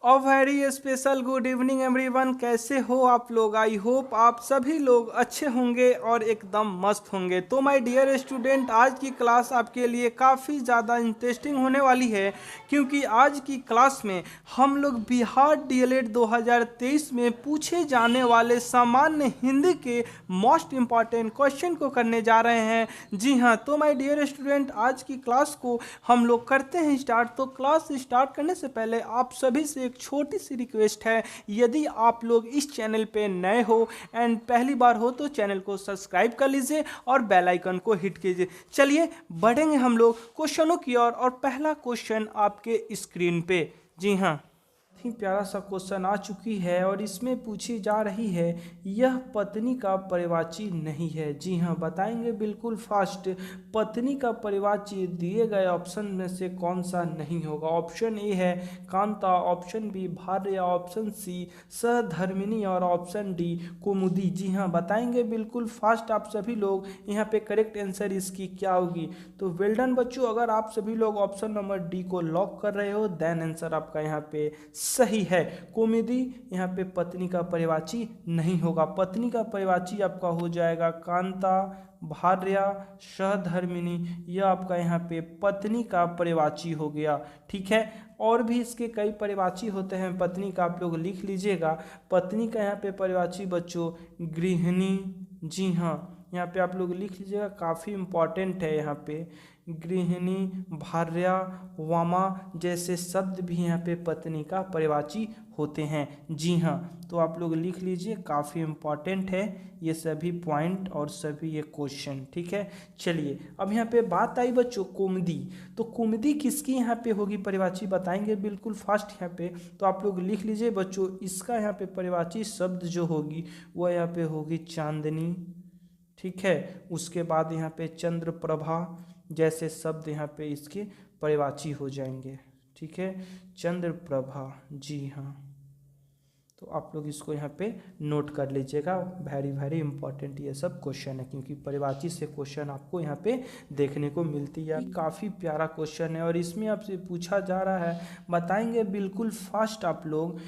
A very special good evening everyone. कैसे हो आप लोग? आई होप आप सभी लोग अच्छे होंगे और एकदम मस्त होंगे। तो माय डियर स्टूडेंट, आज की क्लास आपके लिए काफ़ी ज़्यादा इंटरेस्टिंग होने वाली है, क्योंकि आज की क्लास में हम लोग बिहार डीएलएड 2023 में पूछे जाने वाले सामान्य हिंदी के मोस्ट इम्पॉर्टेंट क्वेश्चन को करने जा रहे हैं। जी हाँ, तो माय डियर स्टूडेंट, आज की क्लास को हम लोग करते हैं स्टार्ट। तो क्लास स्टार्ट करने से पहले आप सभी से एक छोटी सी रिक्वेस्ट है, यदि आप लोग इस चैनल पे नए हो एंड पहली बार हो तो चैनल को सब्सक्राइब कर लीजिए और बेल आइकन को हिट कीजिए। चलिए बढ़ेंगे हम लोग क्वेश्चनों की ओर। और पहला क्वेश्चन आपके स्क्रीन पे, जी हाँ, ही प्यारा सा क्वेश्चन आ चुकी है और इसमें पूछी जा रही है, यह पत्नी का परिवाची नहीं है। जी हाँ, बताएंगे बिल्कुल फास्ट। पत्नी का परिवाची दिए गए ऑप्शन में से कौन सा नहीं होगा? ऑप्शन ए है कांता, ऑप्शन बी भार्या, ऑप्शन सी सहधर्मिणी और ऑप्शन डी कुमुदी। जी हाँ, बताएंगे बिल्कुल फास्ट आप सभी लोग। यहाँ पे करेक्ट आंसर इसकी क्या होगी? तो वेल डन बच्चों, अगर आप सभी लोग ऑप्शन नंबर डी को लॉक कर रहे हो देन आंसर आपका यहाँ पे सही है। कुमुदी यहाँ पे पत्नी का परिवाची नहीं होगा। पत्नी का परिवाची आपका हो जाएगा कांता, भार्या, सहधर्मिणी। यह आपका यहाँ पे पत्नी का परिवाची हो गया। ठीक है, और भी इसके कई परिवाची होते हैं पत्नी का, आप लोग लिख लीजिएगा। पत्नी का यहाँ पे परिवाची बच्चों गृहिणी। जी हाँ, यहाँ पे आप लोग लिख लीजिएगा, काफ़ी इम्पॉर्टेंट है। यहाँ पे गृहिणी, भार्या, वामा जैसे शब्द भी यहाँ पे पत्नी का परिवाची होते हैं। जी हाँ, तो आप लोग लिख लीजिए, काफ़ी इम्पॉर्टेंट है ये सभी पॉइंट और सभी ये क्वेश्चन। ठीक है, चलिए अब यहाँ पे बात आई बच्चों कुमुदी। तो कुमुदी किसकी यहाँ पे होगी परिवाची? बताएंगे बिल्कुल फास्ट यहाँ पे। तो आप लोग लिख लीजिए बच्चों, इसका यहाँ पे परिवाची शब्द जो होगी वह यहाँ पे होगी चांदनी। ठीक है, उसके बाद यहाँ पे चंद्र प्रभा जैसे शब्द यहाँ पे इसके परिवाची हो जाएंगे। ठीक है, चंद्र प्रभा। जी हाँ, तो आप लोग इसको यहाँ पे नोट कर लीजिएगा। वेरी वेरी इंपॉर्टेंट ये सब क्वेश्चन है, क्योंकि परिवाची से क्वेश्चन आपको यहाँ पे देखने को मिलती है। काफ़ी प्यारा क्वेश्चन है और इसमें आपसे पूछा जा रहा है, बताएंगे बिल्कुल फास्ट आप लोग,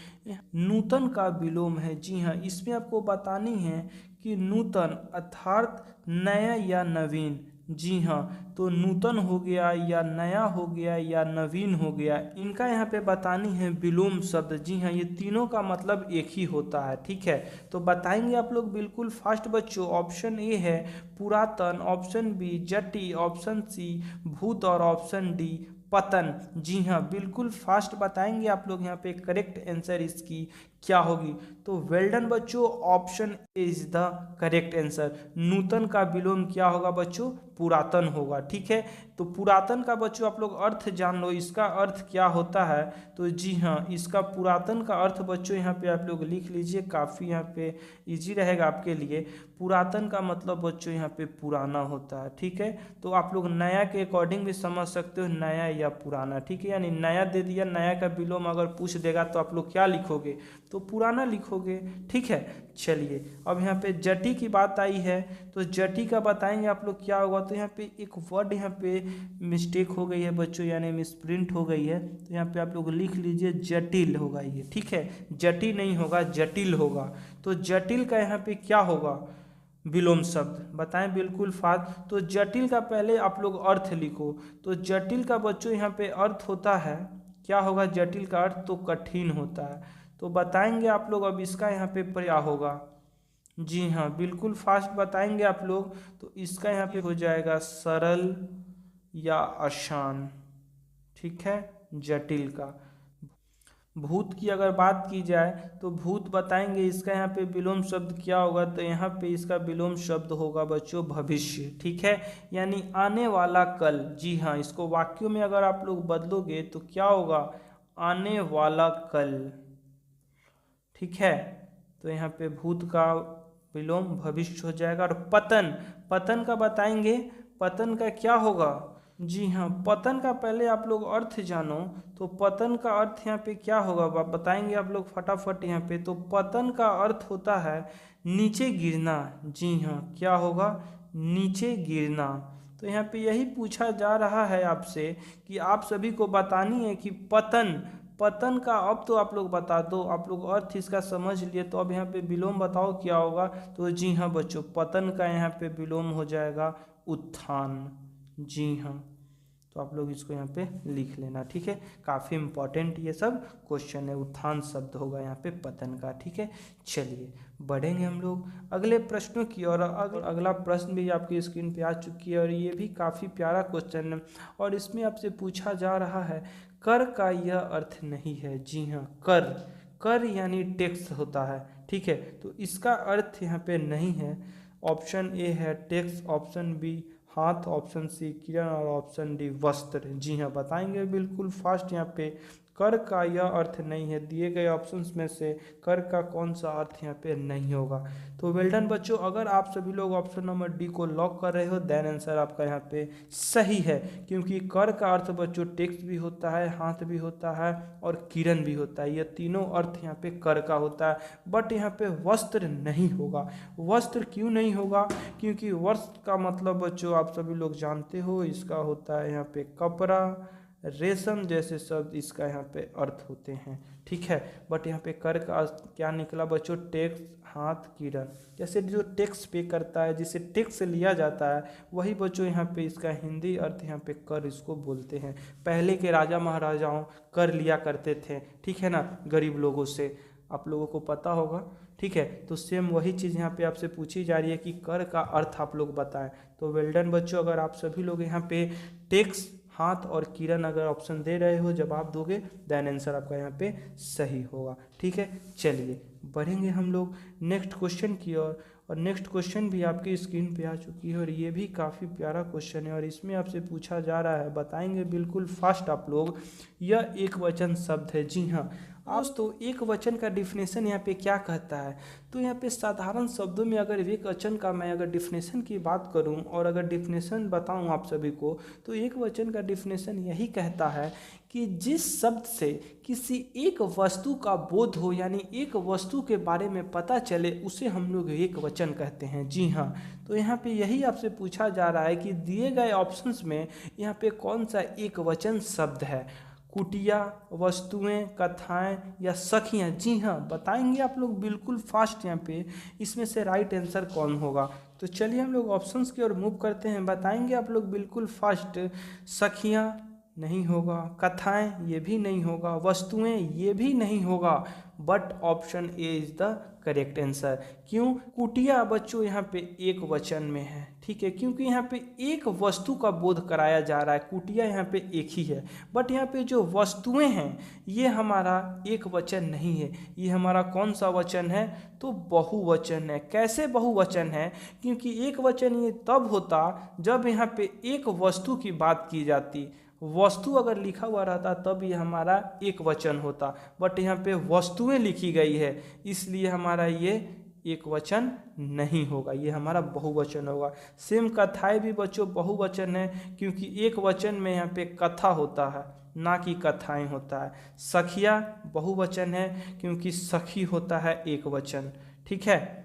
नूतन का विलोम है। जी हाँ, इसमें आपको बतानी है कि नूतन अर्थात नया या नवीन। जी हाँ, तो नूतन हो गया या नया हो गया या नवीन हो गया, इनका यहाँ पे बतानी है विलोम शब्द। जी हाँ, ये तीनों का मतलब एक ही होता है। ठीक है, तो बताएंगे आप लोग बिल्कुल फास्ट बच्चों। ऑप्शन ए है पुरातन, ऑप्शन बी जटी, ऑप्शन सी भूत और ऑप्शन डी पतन। जी हाँ, बिल्कुल फास्ट बताएंगे आप लोग यहाँ पे करेक्ट आंसर इसकी क्या होगी। तो वेल डन बच्चों, option A is the correct answer. नूतन का विलोम क्या होगा बच्चों? पुरातन होगा। ठीक है, तो पुरातन का बच्चों आप लोग अर्थ जान लो, इसका अर्थ क्या होता है। तो जी हाँ, इसका पुरातन का अर्थ बच्चों यहाँ पे आप लोग लिख लीजिए, काफ़ी यहाँ पे इजी रहेगा आपके लिए। पुरातन का मतलब बच्चों यहाँ पे पुराना होता है। ठीक है, तो आप लोग नया के अकॉर्डिंग भी समझ सकते हो, नया या पुराना। ठीक है, यानी नया दे दिया, नया का विलोम अगर पूछ देगा तो आप लोग क्या लिखोगे? तो पुराना लिखोगे। ठीक है, चलिए अब यहाँ पे जटी की बात आई है, तो जटी का बताएंगे आप लोग क्या होगा। तो यहाँ पे एक वर्ड यहाँ पे मिस्टेक हो गई है बच्चों, यानी मिसप्रिंट हो गई है। तो यहाँ पे आप लोग लिख लीजिए जटिल होगा ये। ठीक है, जटी नहीं होगा, जटिल होगा। तो जटिल का यहाँ पे क्या होगा विलोम शब्द? बताएं बिल्कुल फास्ट। तो जटिल का पहले आप लोग अर्थ लिखो। तो जटिल का बच्चों यहाँ पे अर्थ होता है, क्या होगा जटिल का अर्थ? तो कठिन होता है। तो बताएंगे आप लोग अब इसका यहाँ पे क्या होगा। जी हाँ, बिल्कुल फास्ट बताएंगे आप लोग। तो इसका यहाँ पे हो जाएगा सरल या आसान। ठीक है, जटिल का। भूत की अगर बात की जाए तो भूत बताएंगे इसका यहाँ पे विलोम शब्द क्या होगा। तो यहाँ पे इसका विलोम शब्द होगा बच्चों भविष्य। ठीक है, यानी आने वाला कल। जी हाँ, इसको वाक्यों में अगर आप लोग बदलोगे तो क्या होगा? आने वाला कल। ठीक है, तो यहाँ पे भूत का विलोम भविष्य हो जाएगा। और पतन, पतन का बताएंगे, पतन का क्या होगा? जी हाँ, पतन का पहले आप लोग अर्थ जानो। तो पतन का अर्थ यहाँ पे क्या होगा बताएंगे आप लोग फटाफट यहाँ पे। तो पतन का अर्थ होता है नीचे गिरना। जी हाँ, क्या होगा? नीचे गिरना। तो यहाँ पे यही पूछा जा रहा है आपसे कि आप सभी को बतानी है कि पतन पतन का अब तो आप लोग बता दो, आप लोग अर्थ इसका समझ लिए, तो अब यहाँ पे विलोम बताओ क्या होगा। तो जी हाँ बच्चों, पतन का यहाँ पे विलोम हो जाएगा उत्थान। जी हाँ, तो आप लोग इसको यहाँ पे लिख लेना, ठीक है। काफ़ी इंपॉर्टेंट ये सब क्वेश्चन है, उत्थान शब्द होगा यहाँ पे पतन का, ठीक है। चलिए बढ़ेंगे हम लोग अगले प्रश्नों की और अगला प्रश्न भी आपकी स्क्रीन पे आ चुकी है और ये भी काफ़ी प्यारा क्वेश्चन है और इसमें आपसे पूछा जा रहा है कर का यह अर्थ नहीं है। जी हाँ, कर, कर यानी टैक्स होता है, ठीक है। तो इसका अर्थ यहाँ पे नहीं है। ऑप्शन ए है टैक्स, ऑप्शन बी हाथ, ऑप्शन सी किरण और ऑप्शन डी वस्त्र। जी हाँ, बताएंगे बिल्कुल फास्ट। यहाँ पे कर का यह अर्थ नहीं है, दिए गए ऑप्शंस में से कर का कौन सा अर्थ यहाँ पे नहीं होगा। तो वेल डन बच्चों, अगर आप सभी लोग ऑप्शन नंबर डी को लॉक कर रहे हो देन आंसर आपका यहाँ पे सही है, क्योंकि कर का अर्थ बच्चों टेक्स्ट भी होता है, हाथ भी होता है और किरण भी होता है। ये तीनों अर्थ यहाँ पे कर का होता है, बट यहाँ पे वस्त्र नहीं होगा। वस्त्र क्यों नहीं होगा? क्योंकि वस्त्र का मतलब बच्चों आप सभी लोग जानते हो, इसका होता है यहाँ पे कपड़ा, रेशम जैसे शब्द इसका यहाँ पे अर्थ होते हैं, ठीक है। बट यहाँ पे कर का क्या निकला बच्चों? टैक्स, हाथ, किरण। जैसे जो टैक्स पे करता है, जिसे टैक्स लिया जाता है, वही बच्चों यहाँ पे इसका हिंदी अर्थ यहाँ पे कर इसको बोलते हैं। पहले के राजा महाराजाओं कर लिया करते थे, ठीक है ना, गरीब लोगों से, आप लोगों को पता होगा, ठीक है। तो सेम वही चीज़ यहाँ पे आपसे पूछी जा रही है कि कर का अर्थ आप लोग बताएं। तो वेल डन बच्चों, अगर आप सभी लोग यहाँ पे टैक्स, हाथ और किरण अगर ऑप्शन दे रहे हो, जवाब दोगे देन आंसर आपका यहाँ पे सही होगा, ठीक है। चलिए बढ़ेंगे हम लोग नेक्स्ट क्वेश्चन की ओर और नेक्स्ट क्वेश्चन भी आपकी स्क्रीन पे आ चुकी है और ये भी काफ़ी प्यारा क्वेश्चन है और इसमें आपसे पूछा जा रहा है, बताएंगे बिल्कुल फास्ट आप लोग। यह एक वचन शब्द है। जी हाँ दोस्तों, एक वचन का डिफिनेशन यहाँ पे क्या कहता है? तो यहाँ पे साधारण शब्दों में अगर एक वचन का मैं अगर डिफिनेशन की बात करूँ और अगर डिफिनेशन बताऊँ आप सभी को, तो एक वचन का डिफिनेशन यही कहता है कि जिस शब्द से किसी एक वस्तु का बोध हो, यानी एक वस्तु के बारे में पता चले, उसे हम लोग एक वचन कहते हैं। जी हाँ, तो यहाँ पे यही आपसे पूछा जा रहा है कि दिए गए ऑप्शंस में यहाँ पे कौन सा एक वचन शब्द है? कुटिया, वस्तुएं, कथाएं या सखियां? जी हाँ, बताएंगे आप लोग बिल्कुल फास्ट यहाँ पे इसमें से राइट आंसर कौन होगा। तो चलिए हम लोग ऑप्शंस की ओर मूव करते हैं, बताएंगे आप लोग बिल्कुल फास्ट। सखियां नहीं होगा, कथाएं ये भी नहीं होगा, वस्तुएं ये भी नहीं होगा, but option A is the correct answer. क्यों? कुटिया बच्चों यहाँ पे एक वचन में है, ठीक है, क्योंकि यहाँ पे एक वस्तु का बोध कराया जा रहा है। कुटिया यहाँ पे एक ही है, बट यहाँ पे जो वस्तुएं हैं ये हमारा एक वचन नहीं है, ये हमारा कौन सा वचन है? तो बहुवचन है। कैसे बहुवचन है? क्योंकि एक वचन ये तब होता जब यहाँ पे एक वस्तु की बात की जाती। वस्तु अगर लिखा हुआ रहता तब ये हमारा एक वचन होता, बट यहाँ पे वस्तुएं लिखी गई है, इसलिए हमारा ये एक वचन नहीं होगा, ये हमारा बहुवचन होगा। सेम कथाएं भी बच्चों बहुवचन है, क्योंकि एक वचन में यहाँ पे कथा होता है, ना कि कथाएं होता है। सखिया बहुवचन है, क्योंकि सखी होता है एक वचन, ठीक है।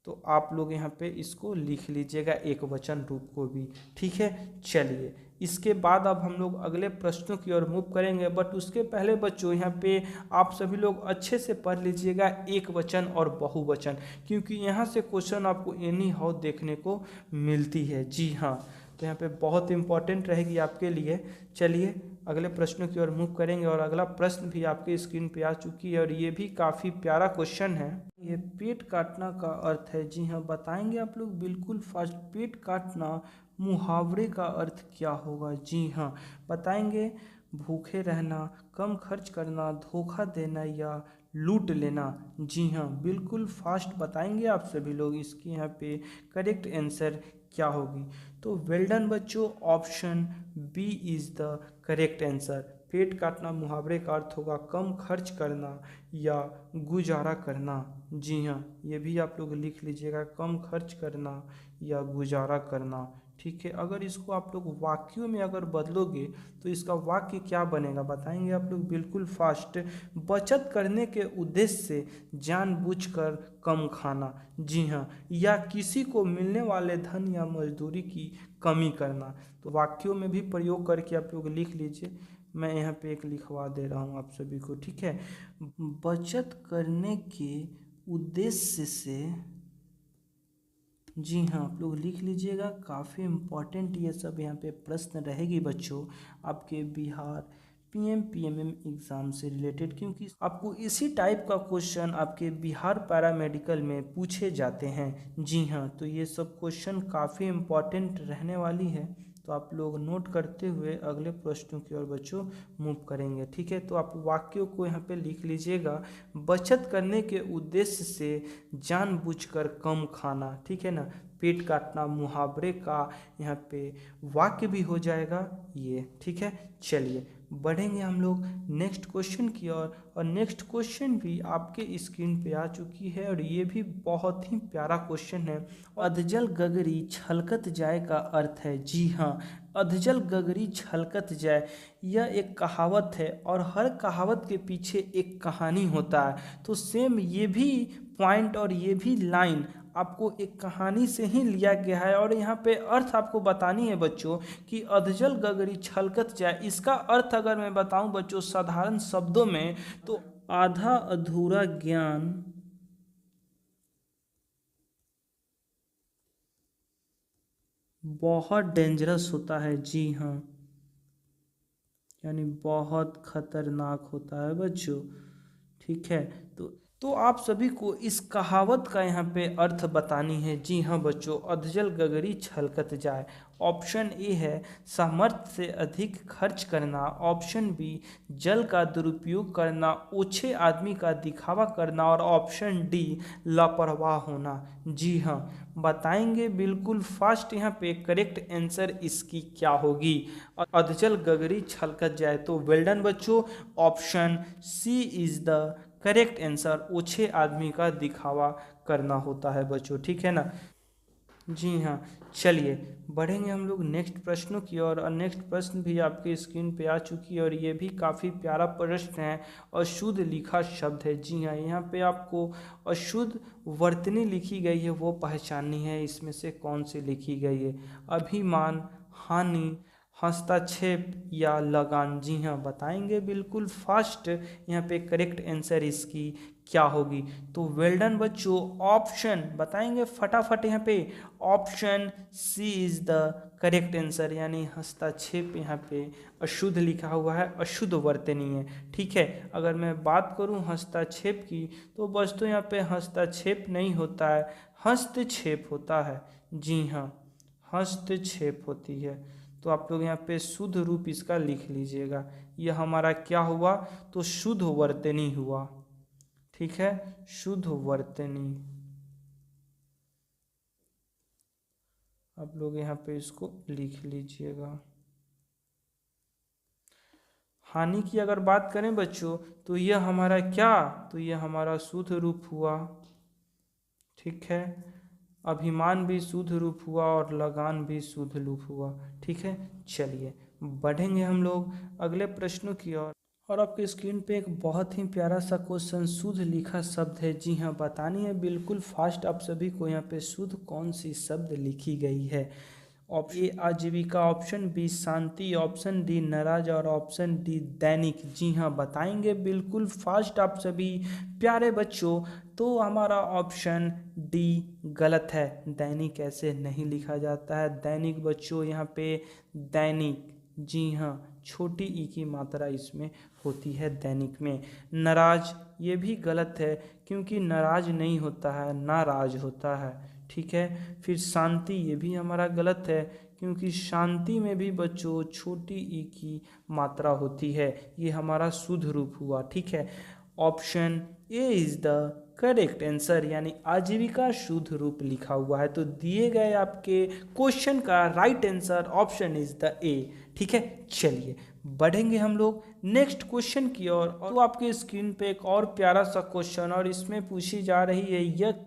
तो आप लोग यहाँ पे इसको लिख लीजिएगा एक वचन रूप को भी, ठीक है। चलिए इसके बाद अब हम लोग अगले प्रश्नों की ओर मूव करेंगे, बट उसके पहले बच्चों यहाँ पे आप सभी लोग अच्छे से पढ़ लीजिएगा एक वचन और बहुवचन, क्योंकि यहाँ से क्वेश्चन आपको एनी हाउ देखने को मिलती है। जी हाँ, तो यहाँ पे बहुत इंपॉर्टेंट रहेगी आपके लिए। चलिए अगले प्रश्नों की ओर मूव करेंगे और अगला प्रश्न भी आपके स्क्रीन पे आ चुकी है और ये भी काफ़ी प्यारा क्वेश्चन है। ये पेट काटना का अर्थ है। जी हाँ, बताएंगे आप लोग बिल्कुल फास्ट। पेट काटना मुहावरे का अर्थ क्या होगा? जी हाँ, बताएंगे। भूखे रहना, कम खर्च करना, धोखा देना या लूट लेना? जी हाँ, बिल्कुल फास्ट बताएंगे आप सभी लोग इसकी यहाँ पे करेक्ट आंसर क्या होगी। तो वेल डन बच्चों, option B is the correct answer. पेट काटना मुहावरे का अर्थ होगा कम खर्च करना या गुजारा करना। जी हाँ, ये भी आप लोग लिख लीजिएगा, कम खर्च करना या गुजारा करना, ठीक है। अगर इसको आप लोग वाक्यों में अगर बदलोगे तो इसका वाक्य क्या बनेगा? बताएंगे आप लोग बिल्कुल फास्ट। बचत करने के उद्देश्य से जानबूझकर कम खाना। जी हाँ, या किसी को मिलने वाले धन या मजदूरी की कमी करना। तो वाक्यों में भी प्रयोग करके आप लोग लिख लीजिए। मैं यहाँ पे एक लिखवा दे रहा हूँ आप सभी को, ठीक है। बचत करने के उद्देश्य से, जी हाँ आप लोग लिख लीजिएगा, काफ़ी इम्पोर्टेंट ये सब यहाँ पे प्रश्न रहेगी बच्चों आपके बिहार पीएमएम एग्ज़ाम से रिलेटेड, क्योंकि आपको इसी टाइप का क्वेश्चन आपके बिहार पैरामेडिकल में पूछे जाते हैं। जी हाँ, तो ये सब क्वेश्चन काफ़ी इम्पोर्टेंट रहने वाली है, तो आप लोग नोट करते हुए अगले प्रश्नों की ओर बच्चों मूव करेंगे, ठीक है। तो आप वाक्यों को यहाँ पे लिख लीजिएगा, बचत करने के उद्देश्य से जानबूझकर कम खाना, ठीक है ना, पेट काटना मुहावरे का यहाँ पे वाक्य भी हो जाएगा ये, ठीक है। चलिए बढ़ेंगे हम लोग नेक्स्ट क्वेश्चन की ओर, और नेक्स्ट क्वेश्चन भी आपके स्क्रीन पे आ चुकी है, और ये भी बहुत ही प्यारा क्वेश्चन है। अधजल गगरी छलकत जाए का अर्थ है, जी हाँ, अधजल गगरी छलकत जाए यह एक कहावत है, और हर कहावत के पीछे एक कहानी होता है। तो सेम ये भी पॉइंट और ये भी लाइन आपको एक कहानी से ही लिया गया है, और यहाँ पे अर्थ आपको बतानी है बच्चों कि अधजल गगरी छलकत जाए, इसका अर्थ अगर मैं बताऊं बच्चों साधारण शब्दों में, तो आधा अधूरा ज्ञान बहुत डेंजरस होता है, जी हाँ, यानी बहुत खतरनाक होता है बच्चों, ठीक है। तो आप सभी को इस कहावत का यहाँ पे अर्थ बतानी है। जी हाँ बच्चों, अधजल गगरी छलकत जाए, ऑप्शन ए है सामर्थ्य से अधिक खर्च करना, ऑप्शन बी जल का दुरुपयोग करना, ओछे आदमी का दिखावा करना, और ऑप्शन डी लापरवाह होना। जी हाँ बताएंगे बिल्कुल फास्ट, यहाँ पे करेक्ट आंसर इसकी क्या होगी, अधजल गगरी छलकत जाए। तो वेल डन बच्चों, option C is the correct answer, ओछे आदमी का दिखावा करना होता है बच्चों, ठीक है ना। जी हाँ, चलिए बढ़ेंगे हम लोग नेक्स्ट प्रश्नों की ओर, और नेक्स्ट प्रश्न भी आपके स्क्रीन पे आ चुकी है, और ये भी काफ़ी प्यारा प्रश्न है। अशुद्ध लिखा शब्द है, जी हाँ, यहाँ पे आपको अशुद्ध वर्तनी लिखी गई है वो पहचाननी है, इसमें से कौन सी लिखी गई है, अभिमान, हानि, हस्तक्षेप या लगान। जी हाँ बताएंगे बिल्कुल फास्ट, यहाँ पे करेक्ट आंसर इसकी क्या होगी। तो वेल डन बच्चों, ऑप्शन बताएंगे फटाफट, यहाँ पे option C is the correct answer, यानी हस्तक्षेप यहाँ पे अशुद्ध लिखा हुआ है, अशुद्ध वर्तनी है, ठीक है। अगर मैं बात करूँ हस्तक्षेप की, तो बस तो यहाँ पे हस्तक्षेप नहीं होता है, हस्तक्षेप होता है, जी हाँ हस्तक्षेप होती है। तो आप लोग यहाँ पे शुद्ध रूप इसका लिख लीजिएगा, यह हमारा क्या हुआ, तो शुद्ध वर्तनी हुआ, ठीक है, शुद्ध वर्तनी। आप लोग यहाँ पे इसको लिख लीजिएगा। हानि की अगर बात करें बच्चों, तो यह हमारा क्या, तो यह हमारा शुद्ध रूप हुआ, ठीक है। अभिमान भी शुद्ध रूप हुआ, और लगान भी शुद्ध रूप हुआ, ठीक है। चलिए बढ़ेंगे हम लोग अगले प्रश्नों की ओर, और आपके स्क्रीन पे एक बहुत ही प्यारा सा क्वेश्चन शुद्ध लिखा शब्द है। जी हाँ बतानी है बिल्कुल फास्ट आप सभी को, यहाँ पे शुद्ध कौन सी शब्द लिखी गई है। ऑप्शन ए आजीविका, ऑप्शन बी शांति, ऑप्शन डी नाराज, और ऑप्शन डी दैनिक। जी हाँ बताएंगे बिल्कुल फास्ट आप सभी प्यारे बच्चों। तो हमारा ऑप्शन डी गलत है, दैनिक ऐसे नहीं लिखा जाता है, दैनिक बच्चों यहाँ पे दैनिक, जी हाँ छोटी ई की मात्रा इसमें होती है दैनिक में। नाराज ये भी गलत है, क्योंकि नाराज नहीं होता है, नाराज होता है, ठीक है। फिर शांति ये भी हमारा गलत है, क्योंकि शांति में भी बच्चों छोटी ई की मात्रा होती है, ये हमारा शुद्ध रूप हुआ, ठीक है। Option A is the correct answer, यानी आजीविका शुद्ध रूप लिखा हुआ है। तो दिए गए आपके क्वेश्चन का right answer option is the ए, ठीक है। चलिए बढ़ेंगे हम लोग नेक्स्ट क्वेश्चन की ओर, और तो आपके स्क्रीन पे एक और प्यारा सा क्वेश्चन, और इसमें पूछी जा रही है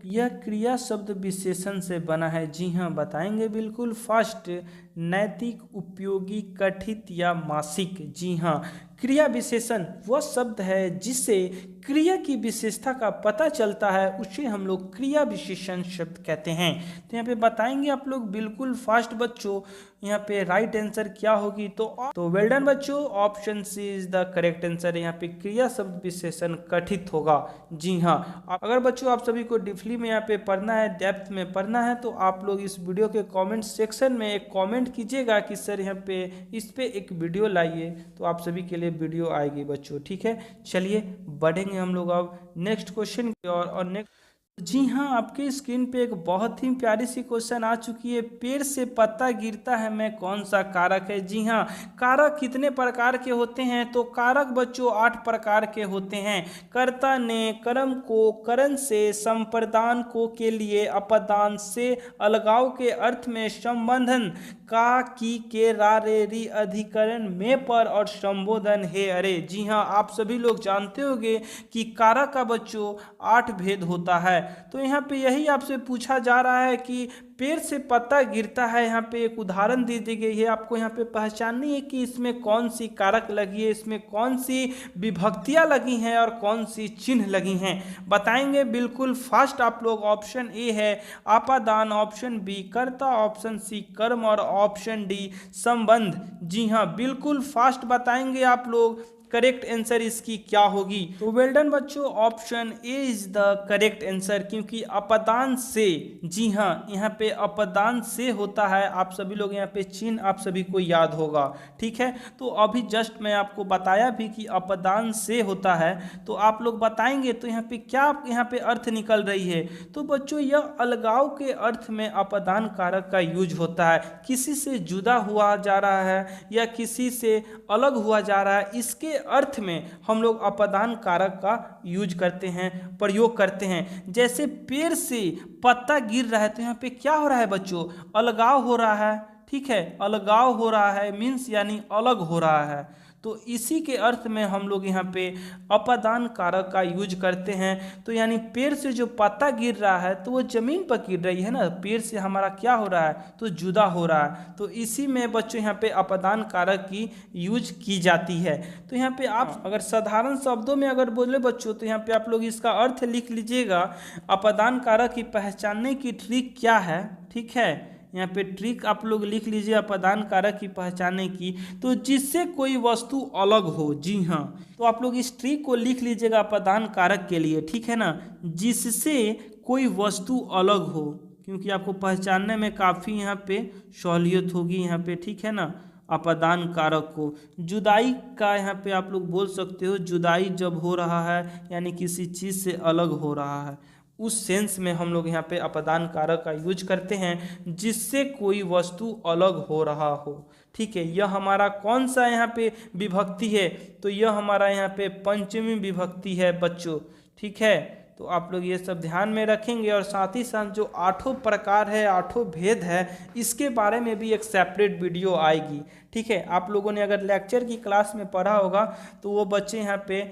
यह क्रिया शब्द विशेषण से बना है। जी हाँ बताएंगे बिल्कुल फास्ट, नैतिक, उपयोगी, कथित या मासिक। जी हाँ क्रिया विशेषण वह शब्द है जिससे क्रिया की विशेषता का पता चलता है, उसे हम लोग क्रिया विशेषण शब्द कहते हैं। तो यहाँ पे बताएंगे आप लोग बिल्कुल फास्ट बच्चों, यहाँ पे राइट आंसर क्या होगी। तो वेल डन बच्चों, option C is the correct answer. यहाँ पे क्रिया शब्द विशेषण कथित होगा। जी हाँ, अगर बच्चों आप सभी को डीपली में यहाँ पे पढ़ना है, डेप्थ में पढ़ना है, तो आप लोग इस वीडियो के कमेंट सेक्शन में एक कमेंट कीजिएगा कि सर यहाँ पे इस पे एक वीडियो लाइए, तो आप सभी के लिए वीडियो आएगी बच्चों। ठीक है, चलिए बढ़ेंगे हम लोग अब नेक्स्ट क्वेश्चन की ओर। और नेक्स्ट, जी हाँ, आपके स्क्रीन पे एक बहुत ही प्यारी सी क्वेश्चन आ चुकी है। पेड़ से पत्ता गिरता है में कौन सा कारक है। जी हाँ, कारक कितने प्रकार के होते हैं, तो कारक बच्चों 8 प्रकार के होते हैं। कर्ता ने, कर्म को, करण से, संप्रदान को के लिए, अपदान से, अलगाव के अर्थ में, संबंधन का, की, के, रा, रे, री, अधिकरण में, पर और संबोधन है। अरे जी हाँ, आप सभी लोग जानते होंगे कि कारक का बच्चों 8 भेद होता है। तो यहाँ पे यही आपसे पूछा जा रहा है कि पेड़ से पत्ता गिरता है, यहाँ पे एक उदाहरण दी गई है। आपको यहाँ पे पहचाननी है कि इसमें कौन सी कारक लगी है, इसमें कौन सी विभक्तियां लगी हैं और कौन सी चिन्ह लगी हैं, बताएंगे बिल्कुल फास्ट आप लोग। ऑप्शन ए है आपादान, ऑप्शन बी कर्ता, ऑप्शन सी कर्म और ऑप्शन डी संबंध। जी हाँ, बिल्कुल फास्ट बताएंगे आप लोग करेक्ट आंसर इसकी क्या होगी। तो वेल डन बच्चों, option A is the correct answer, क्योंकि अपदान से, जी हाँ, यहाँ पे अपदान से होता है। आप सभी लोग यहाँ पे चिन्ह आप सभी को याद होगा। ठीक है, तो अभी जस्ट मैं आपको बताया भी कि अपदान से होता है, तो आप लोग बताएंगे तो यहाँ पे क्या यहाँ पे अर्थ निकल रही है। तो बच्चों यह अलगाव के अर्थ में अपदान कारक का यूज होता है। किसी से जुदा हुआ जा रहा है या किसी से अलग हुआ जा रहा है, इसके अर्थ में हम लोग अपदान कारक का यूज करते हैं, प्रयोग करते हैं। जैसे पेड़ से पत्ता गिर रहा है, तो यहाँ पे क्या हो रहा है बच्चों, अलगाव हो रहा है। ठीक है, अलगाव हो रहा है मीन्स यानी अलग हो रहा है। तो इसी के अर्थ में हम लोग यहाँ पे अपदान कारक का यूज करते हैं। तो यानी पेड़ से जो पत्ता गिर रहा है तो वो जमीन पर गिर रही है ना, पेड़ से हमारा क्या हो रहा है, तो जुदा हो रहा है। तो इसी में बच्चों यहाँ पे अपदान कारक की यूज की जाती है। तो यहाँ पे आप अगर साधारण शब्दों में अगर बोले बच्चों, तो यहाँ पे आप लोग इसका अर्थ लिख लीजिएगा। अपदान कारक की पहचानने की ट्रिक क्या है। ठीक है, यहाँ पे ट्रिक आप लोग लिख लीजिए अपदान कारक की पहचानने की, तो जिससे कोई वस्तु अलग हो। जी हाँ, तो आप लोग इस ट्रिक को लिख लीजिएगा अपदान कारक के लिए। ठीक है ना, जिससे कोई वस्तु अलग हो, क्योंकि आपको पहचानने में काफ़ी यहाँ पे सहूलियत होगी यहाँ पे। ठीक है ना, अपदान कारक को जुदाई का यहाँ पे आप लोग बोल सकते हो। जुदाई जब हो रहा है यानी किसी चीज़ से अलग हो रहा है, उस सेंस में हम लोग यहाँ पे अपदान कारक का यूज करते हैं, जिससे कोई वस्तु अलग हो रहा हो। ठीक है, यह हमारा कौन सा यहाँ पे विभक्ति है, तो यह हमारा यहाँ पे पंचमी विभक्ति है बच्चों। ठीक है, तो आप लोग ये सब ध्यान में रखेंगे। और साथ ही साथ जो 8 प्रकार है, 8 भेद है, इसके बारे में भी एक सेपरेट वीडियो आएगी। ठीक है, आप लोगों ने अगर लेक्चर की क्लास में पढ़ा होगा तो वो बच्चे यहाँ पे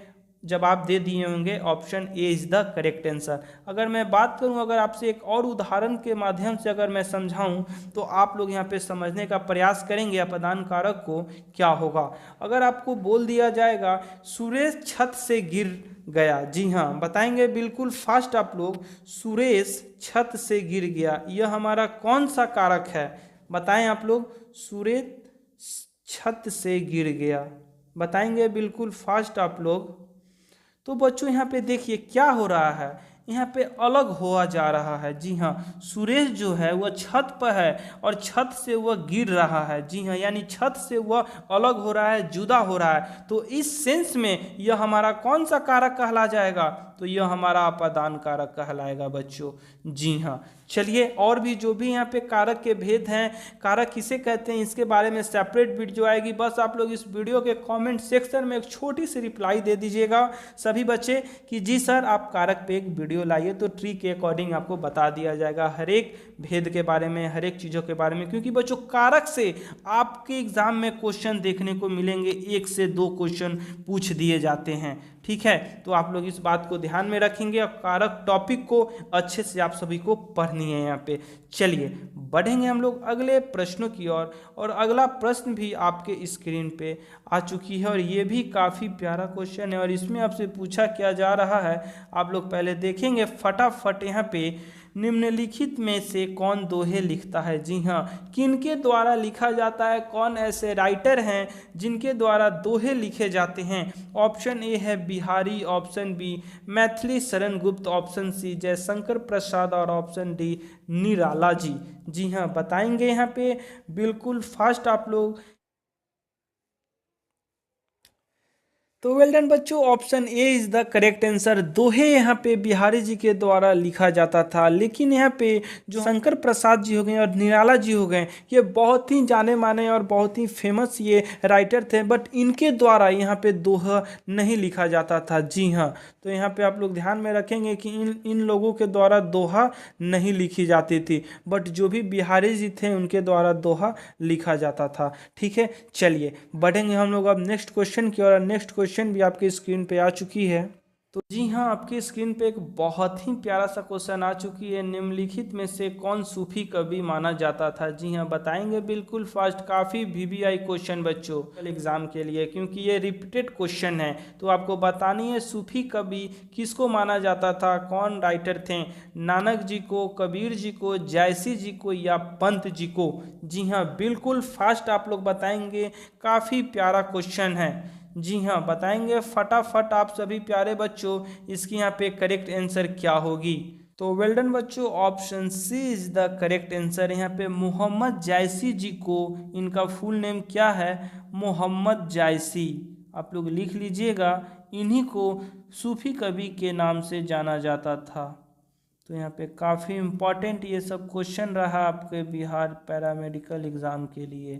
जवाब दे दिए होंगे। Option A is the correct answer. अगर मैं बात करूं, अगर आपसे एक और उदाहरण के माध्यम से अगर मैं समझाऊं, तो आप लोग यहां पे समझने का प्रयास करेंगे अपदान कारक को क्या होगा। अगर आपको बोल दिया जाएगा सुरेश छत से गिर गया। जी हाँ, बताएंगे बिल्कुल फास्ट आप लोग। सुरेश छत से गिर गया, यह हमारा कौन सा कारक है, बताएं आप लोग। सुरेश छत से गिर गया, बताएंगे बिल्कुल फास्ट आप लोग। तो बच्चों यहाँ पे देखिए क्या हो रहा है, यहाँ पे अलग हुआ जा रहा है। जी हाँ, सुरेश जो है वह छत पर है और छत से वह गिर रहा है। जी हाँ, यानी छत से वह अलग हो रहा है, जुदा हो रहा है। तो इस सेंस में यह हमारा कौन सा कारक कहला जाएगा, तो यह हमारा अपदान कारक कहलाएगा बच्चों। जी हाँ, चलिए और भी जो भी यहाँ पे कारक के भेद हैं, कारक किसे कहते हैं, इसके बारे में सेपरेट वीडियो आएगी। बस आप लोग इस वीडियो के कमेंट सेक्शन में एक छोटी सी रिप्लाई दे दीजिएगा सभी बच्चे कि जी सर आप कारक पे एक वीडियो लाइए, तो ट्री के अकॉर्डिंग आपको बता दिया जाएगा हर एक भेद के बारे में, हर एक चीज़ों के बारे में। क्योंकि बच्चों कारक से आपके एग्जाम में क्वेश्चन देखने को मिलेंगे, 1 से 2 क्वेश्चन पूछ दिए जाते हैं। ठीक है, तो आप लोग इस बात को ध्यान में रखेंगे और कारक टॉपिक को अच्छे से आप सभी को पढ़नी है यहाँ पे। चलिए बढ़ेंगे हम लोग अगले प्रश्नों की ओर, और अगला प्रश्न भी आपके स्क्रीन पे आ चुकी है और ये भी काफ़ी प्यारा क्वेश्चन है। और इसमें आपसे पूछा क्या जा रहा है, आप लोग पहले देखेंगे फटाफट यहाँ पे। निम्नलिखित में से कौन दोहे लिखता है? जी हाँ, किनके द्वारा लिखा जाता है? कौन ऐसे राइटर हैं जिनके द्वारा दोहे लिखे जाते हैं? ऑप्शन ए है Bihari, option B Maithili Sharan Gupt, option C Jaishankar Prasad और ऑप्शन डी निराला जी। जी हाँ, बताएंगे यहाँ पे बिल्कुल फास्ट आप लोग। तो वेल डन बच्चों, option A is the correct answer. दोहे यहाँ पे बिहारी जी के द्वारा लिखा जाता था, लेकिन यहाँ पे जो शंकर प्रसाद जी हो गए और निराला जी हो गए, ये बहुत ही जाने माने और बहुत ही फेमस ये राइटर थे, बट इनके द्वारा यहाँ पे दोहा नहीं लिखा जाता था। जी हाँ, तो यहाँ पे आप लोग ध्यान में रखेंगे कि इन लोगों के द्वारा दोहा नहीं लिखी जाती थी, बट जो भी बिहारी जी थे उनके द्वारा दोहा लिखा जाता था। ठीक है, चलिए बढ़ेंगे हम लोग अब नेक्स्ट क्वेश्चन की ओर। नेक्स्ट क्वेश्चन भी आपके स्क्रीन पे आ चुकी है। तो जी हाँ, आपकी स्क्रीन पे एक बहुत ही प्यारा सा क्वेश्चन आ चुकी है। निम्नलिखित में से कौन सूफी कवि माना जाता था? जी हाँ, बताएंगे बिल्कुल फास्ट। काफ़ी वीवीआई क्वेश्चन बच्चों कल एग्जाम के लिए, क्योंकि ये रिपीटेड क्वेश्चन है, तो आपको बतानी है सूफी कवि किसको माना जाता था, कौन राइटर थे? नानक जी को, कबीर जी को, जायसी जी को या पंत जी को? जी हाँ, बिल्कुल फास्ट आप लोग बताएंगे। काफ़ी प्यारा क्वेश्चन है। जी हाँ, बताएंगे फटाफट आप सभी प्यारे बच्चों, इसकी यहाँ पे करेक्ट आंसर क्या होगी? तो वेल डन बच्चों, option C is the correct answer. यहाँ पे मोहम्मद जायसी जी को, इनका फुल नेम क्या है? मोहम्मद जायसी। आप लोग लिख लीजिएगा, इन्हीं को सूफी कवि के नाम से जाना जाता था। तो यहाँ पे काफ़ी इम्पॉर्टेंट ये सब क्वेश्चन रहा आपके बिहार पैरामेडिकल एग्ज़ाम के लिए।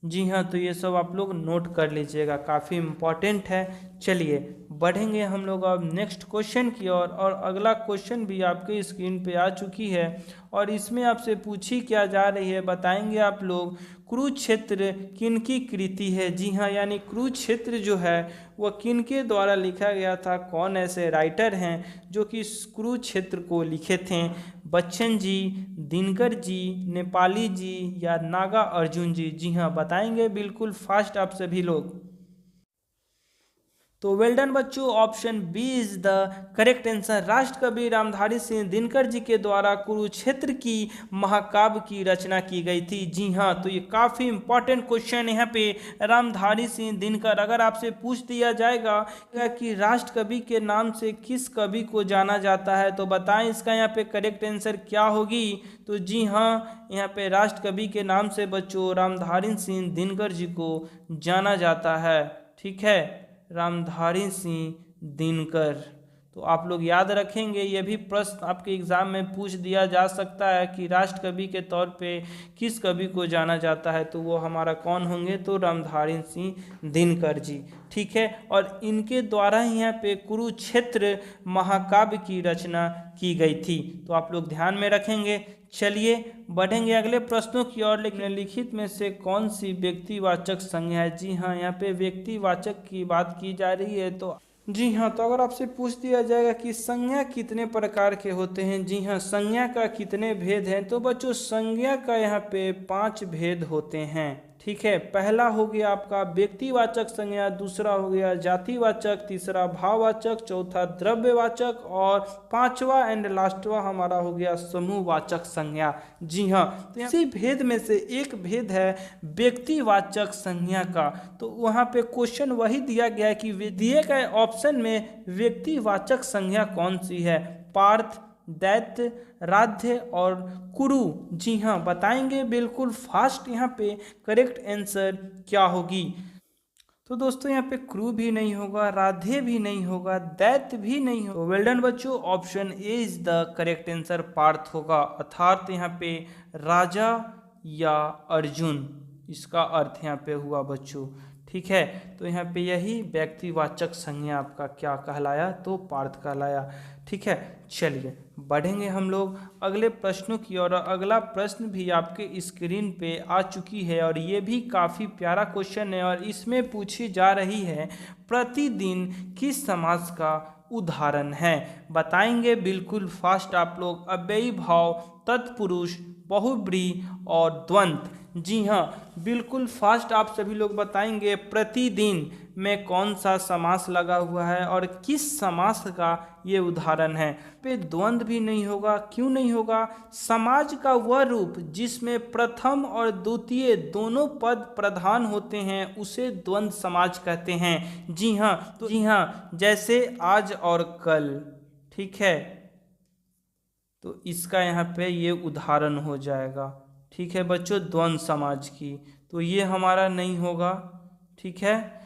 जी हाँ, तो ये सब आप लोग नोट कर लीजिएगा, काफ़ी इम्पॉर्टेंट है। चलिए बढ़ेंगे हम लोग अब नेक्स्ट क्वेश्चन की ओर, और अगला क्वेश्चन भी आपके स्क्रीन पे आ चुकी है और इसमें आपसे पूछी क्या जा रही है, बताएंगे आप लोग। कुरुक्षेत्र किनकी कृति है? जी हाँ, यानी कुरुक्षेत्र जो है वह किनके द्वारा लिखा गया था? कौन ऐसे राइटर हैं जो कि कुरुक्षेत्र को लिखे थे? बच्चन जी, दिनकर जी, नेपाली जी या नागा अर्जुन जी? जी हाँ, बताएंगे बिल्कुल फास्ट आप सभी लोग। तो वेल डन बच्चों, option B is the correct answer. राष्ट्रकवि रामधारी सिंह दिनकर जी के द्वारा कुरुक्षेत्र की महाकाव्य की रचना की गई थी। जी हाँ, तो ये काफ़ी इंपॉर्टेंट क्वेश्चन यहाँ पे रामधारी सिंह दिनकर। अगर आपसे पूछ दिया जाएगा कि राष्ट्रकवि के नाम से किस कवि को जाना जाता है, तो बताएं इसका यहाँ पे करेक्ट आंसर क्या होगी? तो जी हाँ, यहाँ पे राष्ट्रकवि के नाम से बच्चों रामधारी सिंह दिनकर जी को जाना जाता है। ठीक है, रामधारी सिंह दिनकर। तो आप लोग याद रखेंगे, ये भी प्रश्न आपके एग्जाम में पूछ दिया जा सकता है कि राष्ट्रकवि के तौर पे किस कवि को जाना जाता है, तो वो हमारा कौन होंगे? तो रामधारी सिंह दिनकर जी। ठीक है, और इनके द्वारा ही यहाँ पे कुरुक्षेत्र महाकाव्य की रचना की गई थी, तो आप लोग ध्यान में रखेंगे। चलिए बढ़ेंगे अगले प्रश्नों की ओर। निम्नलिखित में से कौन सी व्यक्तिवाचक संज्ञा है? जी हाँ, यहाँ पे व्यक्तिवाचक की बात की जा रही है। तो जी हाँ, तो अगर आपसे पूछ दिया जाएगा कि संज्ञा कितने प्रकार के होते हैं? जी हाँ, संज्ञा का कितने भेद हैं? तो बच्चों संज्ञा का यहाँ पे 5 भेद होते हैं। ठीक है, पहला हो गया आपका व्यक्तिवाचक संज्ञा, दूसरा हो गया जातिवाचक, तीसरा भाववाचक, चौथा द्रव्यवाचक और पांचवा एंड लास्टवा हमारा हो गया समूहवाचक संज्ञा। जी हाँ, तो इसी भेद में से एक भेद है व्यक्तिवाचक संज्ञा का। तो वहाँ पे क्वेश्चन वही दिया गया है कि दिए गए ऑप्शन में व्यक्तिवाचक संज्ञा कौन सी है? पार्थ, दैत्य, राध्य और कुरु। जी हाँ, बताएंगे बिल्कुल फास्ट यहाँ पे करेक्ट आंसर क्या होगी? तो दोस्तों यहाँ पे क्रू भी नहीं होगा, राधे भी नहीं होगा, दैत्य भी नहीं होगा। वेल डन बच्चों, option A is the correct answer Parth होगा, अर्थात यहाँ पे राजा या अर्जुन, इसका अर्थ यहाँ पे हुआ बच्चों। ठीक है, तो यहाँ पे यही व्यक्तिवाचक संज्ञा आपका क्या कहलाया, तो पार्थ कहलाया। ठीक है, चलिए बढ़ेंगे हम लोग अगले प्रश्नों की ओर। अगला प्रश्न भी आपके स्क्रीन पे आ चुकी है और ये भी काफ़ी प्यारा क्वेश्चन है और इसमें पूछी जा रही है प्रतिदिन किस समास का उदाहरण है। बताएंगे बिल्कुल फास्ट आप लोग। अव्ययी भाव, तत्पुरुष, बहुब्रीहि और द्वंद्व। जी हाँ, बिल्कुल फास्ट आप सभी लोग बताएंगे प्रतिदिन में कौन सा समास लगा हुआ है और किस समास का ये उदाहरण है। पे द्वंद्व भी नहीं होगा, क्यों नहीं होगा? समाज का वह रूप जिसमें प्रथम और द्वितीय दोनों पद प्रधान होते हैं उसे द्वंद्व समाज कहते हैं। जी हाँ, तो जी हाँ, जैसे आज और कल। ठीक है, तो इसका यहाँ पे ये उदाहरण हो जाएगा। ठीक है बच्चों, द्वंद्व समाज की, तो ये हमारा नहीं होगा। ठीक है,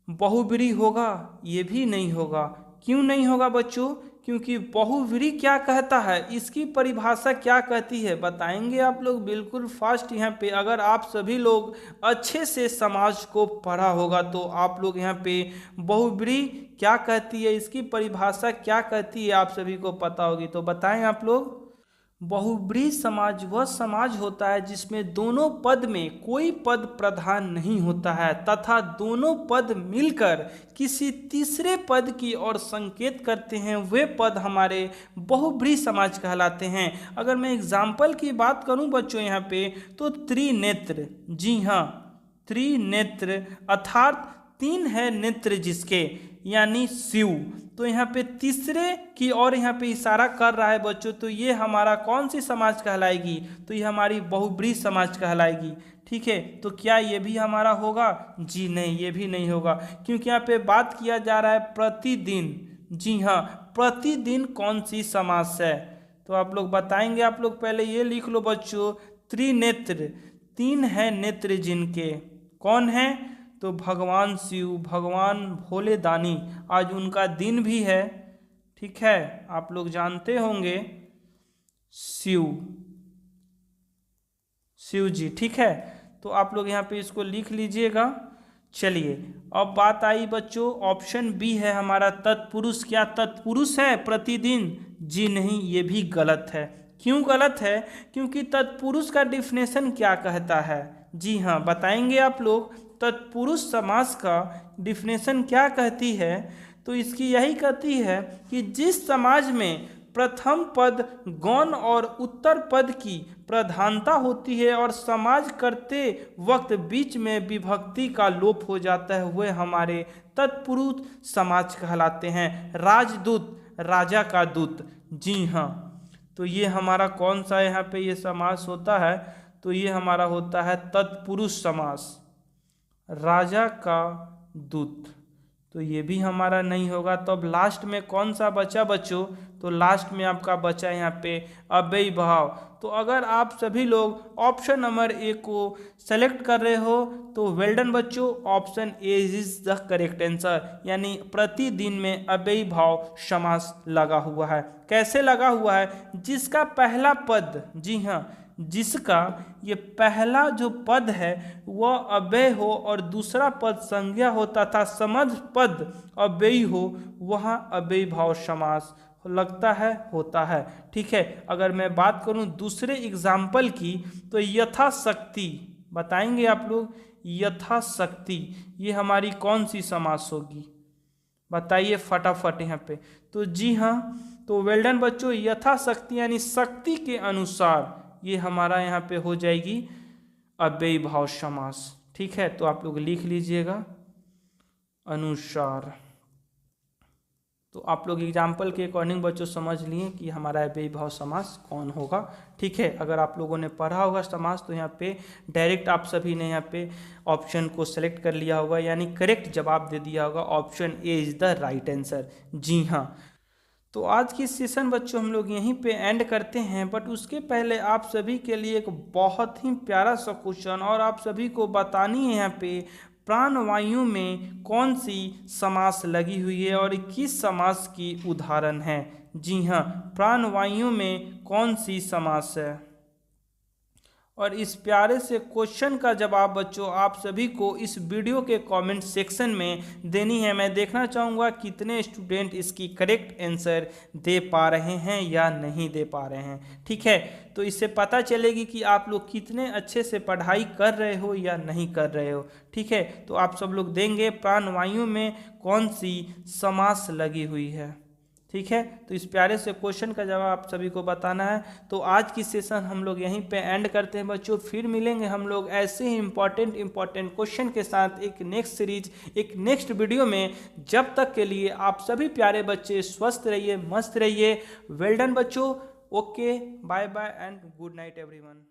बहुब्रीहि होगा, ये भी नहीं होगा। क्यों नहीं होगा बच्चों? क्योंकि बहुब्रीहि क्या कहता है, इसकी परिभाषा क्या कहती है, बताएंगे आप लोग बिल्कुल फास्ट यहाँ पे। अगर आप सभी लोग अच्छे से समाज को पढ़ा होगा तो आप लोग यहाँ पे बहुब्रीहि क्या कहती है, इसकी परिभाषा क्या कहती है, आप सभी को पता होगी, तो बताएं आप लोग। बहुब्रीहि समाज वह समाज होता है जिसमें दोनों पद में कोई पद प्रधान नहीं होता है तथा दोनों पद मिलकर किसी तीसरे पद की ओर संकेत करते हैं, वे पद हमारे बहुब्रीहि समाज कहलाते हैं। अगर मैं एग्जाम्पल की बात करूं बच्चों यहाँ पे, तो त्रिनेत्र। जी हाँ, त्रिनेत्र अर्थात तीन है नेत्र जिसके, यानी शिव। तो यहाँ पे तीसरे की ओर यहाँ पे इशारा कर रहा है बच्चों, तो ये हमारा कौन सी समाज कहलाएगी, तो ये हमारी बहुब्रीहि समाज कहलाएगी। ठीक है, तो क्या ये भी हमारा होगा? जी नहीं, ये भी नहीं होगा, क्योंकि यहाँ पे बात किया जा रहा है प्रतिदिन। जी हाँ, प्रतिदिन कौन सी समास है, तो आप लोग बताएंगे। आप लोग पहले ये लिख लो बच्चों, त्रिनेत्र, तीन है नेत्र जिनके, कौन है? तो भगवान शिव, भगवान भोले दानी, आज उनका दिन भी है। ठीक है, आप लोग जानते होंगे शिव जी। ठीक है, तो आप लोग यहाँ पे इसको लिख लीजिएगा। चलिए, अब बात आई बच्चों, ऑप्शन बी है हमारा तत्पुरुष। क्या तत्पुरुष है प्रतिदिन? जी नहीं, ये भी गलत है। क्यों गलत है? क्योंकि तत्पुरुष का डिफिनेशन क्या कहता है? जी हाँ, बताएंगे आप लोग। तत्पुरुष समास का डिफिनेशन क्या कहती है, तो इसकी यही कहती है कि जिस समाज में प्रथम पद गौण और उत्तर पद की प्रधानता होती है और समाज करते वक्त बीच में विभक्ति का लोप हो जाता है, वह हमारे तत्पुरुष समाज कहलाते हैं। राजदूत, राजा का दूत। जी हाँ, तो ये हमारा कौन सा यहाँ पे ये समास होता है, तो ये हमारा होता है तत्पुरुष समास, राजा का दूत। तो ये भी हमारा नहीं होगा। तो अब लास्ट में कौन सा बचा बच्चों, तो लास्ट में आपका बचा यहाँ पे अव्ययी भाव। तो अगर आप सभी लोग ऑप्शन नंबर ए को सेलेक्ट कर रहे हो तो वेल डन बच्चों, option A is the correct answer, यानी प्रतिदिन में अव्ययी भाव समास लगा हुआ है। कैसे लगा हुआ है? जिसका पहला पद, जी हाँ, जिसका ये पहला जो पद है वह अव्यय हो और दूसरा पद संज्ञा हो तथा समझ पद अव्ययी हो, वहाँ अव्ययी भाव समास लगता है, होता है। ठीक है, अगर मैं बात करूं दूसरे एग्जाम्पल की, तो यथाशक्ति, बताएंगे आप लोग। यथाशक्ति ये हमारी कौन सी समास होगी, बताइए फटाफट यहाँ पे। तो जी हाँ, तो वेल डन बच्चों, यथाशक्ति यानी शक्ति के अनुसार, ये हमारा यहाँ पे हो जाएगी अव्ययी भाव समास। ठीक है, तो आप लोग लिख लीजिएगा अनुसार। तो आप लोग एग्जाम्पल के अकॉर्डिंग बच्चों समझ लिए कि हमारा अव्ययी भाव समास कौन होगा। ठीक है, अगर आप लोगों ने पढ़ा होगा समास तो यहाँ पे डायरेक्ट आप सभी ने यहाँ पे ऑप्शन को सेलेक्ट कर लिया होगा, यानी करेक्ट जवाब दे दिया होगा। Option A is the right answer. जी हाँ, तो आज की सेशन बच्चों हम लोग यहीं पे एंड करते हैं, बट उसके पहले आप सभी के लिए एक बहुत ही प्यारा सा क्वेश्चन, और आप सभी को बतानी है यहाँ पे प्राणवायु में कौन सी समास लगी हुई है और किस समास की उदाहरण है। जी हाँ, प्राणवायु में कौन सी समास है, और इस प्यारे से क्वेश्चन का जवाब बच्चों आप सभी को इस वीडियो के कमेंट सेक्शन में देनी है। मैं देखना चाहूँगा कितने स्टूडेंट इसकी करेक्ट आंसर दे पा रहे हैं या नहीं दे पा रहे हैं। ठीक है, तो इससे पता चलेगी कि आप लोग कितने अच्छे से पढ़ाई कर रहे हो या नहीं कर रहे हो। ठीक है, तो आप सब लोग देंगे प्राणवायु में कौन सी समास लगी हुई है। ठीक है, तो इस प्यारे से क्वेश्चन का जवाब आप सभी को बताना है। तो आज की सेशन हम लोग यहीं पे एंड करते हैं बच्चों। फिर मिलेंगे हम लोग ऐसे ही इम्पोर्टेंट क्वेश्चन के साथ एक नेक्स्ट सीरीज, एक नेक्स्ट वीडियो में। जब तक के लिए आप सभी प्यारे बच्चे स्वस्थ रहिए, मस्त रहिए। वेल डन बच्चों। Okay, bye bye and good night everyone.